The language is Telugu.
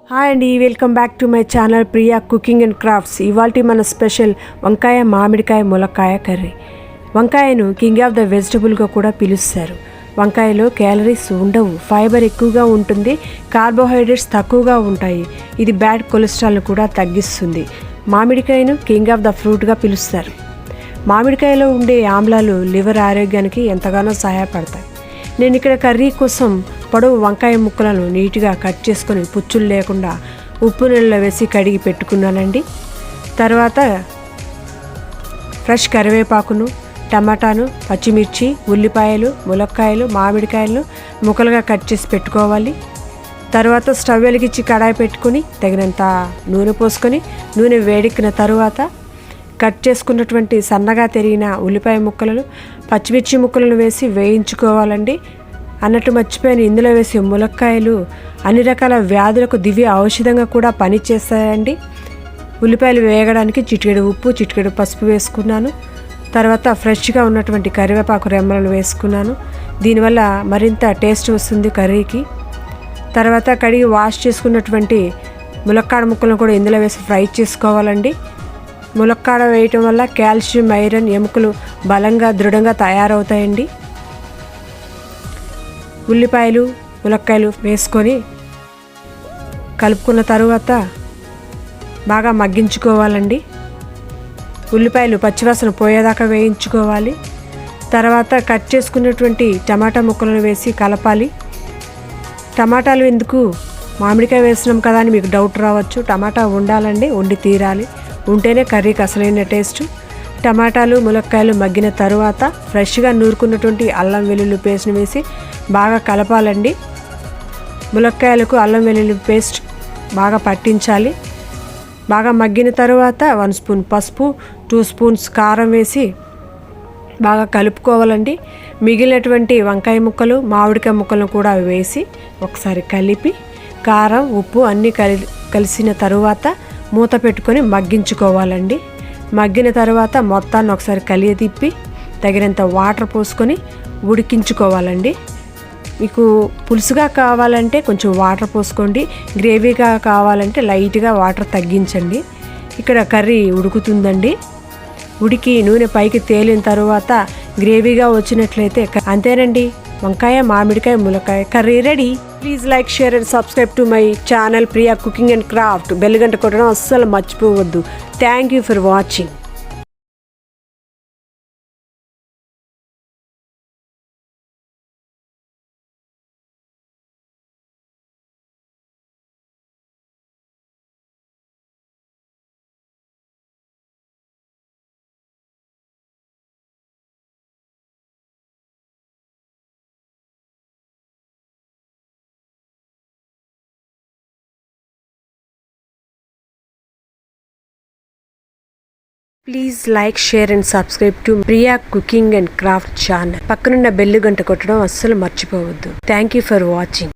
హాయ్ అండి, welcome back to my channel Priya cooking and crafts. ఇవాళ మన స్పెషల్ వంకాయ మామిడికాయ ములక్కాయ కర్రీ. వంకాయను కింగ్ ఆఫ్ ద వెజిటబుల్గా కూడా పిలుస్తారు. వంకాయలో క్యాలరీస్ ఉండవు, ఫైబర్ ఎక్కువగా ఉంటుంది, కార్బోహైడ్రేట్స్ తక్కువగా ఉంటాయి. ఇది బ్యాడ్ కొలెస్ట్రాల్ను కూడా తగ్గిస్తుంది. మామిడికాయను కింగ్ ఆఫ్ ద ఫ్రూట్గా పిలుస్తారు. మామిడికాయలో ఉండే ఆమ్లాలు లివర్ ఆరోగ్యానికి ఎంతగానో సహాయపడతాయి. నేను ఇక్కడ కర్రీ కోసం పొడవు వంకాయ ముక్కలను నీట్గా కట్ చేసుకొని పుచ్చులు లేకుండా ఉప్పు నీళ్ళలో వేసి కడిగి పెట్టుకున్నానండి. తర్వాత ఫ్రెష్ కరివేపాకును, టమాటాను, పచ్చిమిర్చి, ఉల్లిపాయలు, ములక్కాయలు, మామిడికాయలను ముక్కలుగా కట్ చేసి పెట్టుకోవాలి. తర్వాత స్టవ్ వెలిగించి కడాయి పెట్టుకొని తగినంత నూనె పోసుకొని నూనె వేడెక్కిన తరువాత కట్ చేసుకున్నటువంటి సన్నగా తరిగిన ఉల్లిపాయ ముక్కలను, పచ్చిమిర్చి ముక్కలను వేసి వేయించుకోవాలండి. అన్నట్టు మర్చిపోయిన ఇందులో వేసే ములక్కాయలు అన్ని రకాల వ్యాధులకు దివ్య ఔషధంగా కూడా పనిచేస్తాయండి. ఉల్లిపాయలు వేయడానికి చిటికెడు ఉప్పు, చిటికెడు పసుపు వేసుకున్నాను. తర్వాత ఫ్రెష్గా ఉన్నటువంటి కరివేపాకు రెమ్మలను వేసుకున్నాను. దీనివల్ల మరింత టేస్ట్ వస్తుంది కర్రీకి. తర్వాత కడిగి వాష్ చేసుకున్నటువంటి ములక్కాడ ముక్కలను కూడా ఇందులో వేసి ఫ్రై చేసుకోవాలండి. ములక్కాడ వేయటం వల్ల కాల్షియం, ఐరన్, ఎముకలు బలంగా దృఢంగా తయారవుతాయండి. ఉల్లిపాయలు, ములక్కాయలు వేసుకొని కలుపుకున్న తరువాత బాగా మగ్గించుకోవాలండి. ఉల్లిపాయలు పచ్చివాసన పోయేదాకా వేయించుకోవాలి. తర్వాత కట్ చేసుకున్నటువంటి టమాటా ముక్కలను వేసి కలపాలి. టమాటాలు ఎందుకు, మామిడికాయ వేసినాం కదా అని మీకు డౌట్ రావచ్చు. టమాటా ఉండాలండి, వండి తీరాలి, ఉంటేనే కర్రీకి అసలైన టేస్ట్. టమాటాలు, ములక్కాయలు మగ్గిన తరువాత ఫ్రెష్గా నూరుకున్నటువంటి అల్లం వెల్లుల్లి పేస్ట్ని వేసి బాగా కలపాలండి. ములక్కాయలకు అల్లం వెల్లుల్లి పేస్ట్ బాగా పట్టించాలి. బాగా మగ్గిన తరువాత 1 స్పూన్ పసుపు, 2 స్పూన్స్ కారం వేసి బాగా కలుపుకోవాలండి. మిగిలినటువంటి వంకాయ ముక్కలు, మామిడికాయ ముక్కలను కూడా వేసి ఒకసారి కలిపి కారం, ఉప్పు అన్నీ కలిసిన తరువాత మూత పెట్టుకొని మగ్గించుకోవాలండి. మగ్గిన తర్వాత మొత్తాన్ని ఒకసారి కలియతిప్పి తగినంత వాటర్ పోసుకొని ఉడికించుకోవాలండి. మీకు పులుసుగా కావాలంటే కొంచెం వాటర్ పోసుకోండి, గ్రేవీగా కావాలంటే లైట్గా వాటర్ తగ్గించండి. ఇక్కడ కర్రీ ఉడుకుతుందండి. ఉడికి నూనె పైకి తేలిన తర్వాత గ్రేవీగా వచ్చినట్లయితే అంతేనండి, వంకాయ మామిడికాయ ములక్కాయ curry ready. Please like, share and subscribe to my channel Priya cooking and craft. Bell గంట కొట్టడం అస్సలు మర్చిపోవద్దు. Thank you for watching. Please like, share and subscribe to Priya cooking and craft channel. పక్కనున్న బెల్ గంట కొట్టడం అస్సలు మర్చిపోవద్దు. Thank you for watching.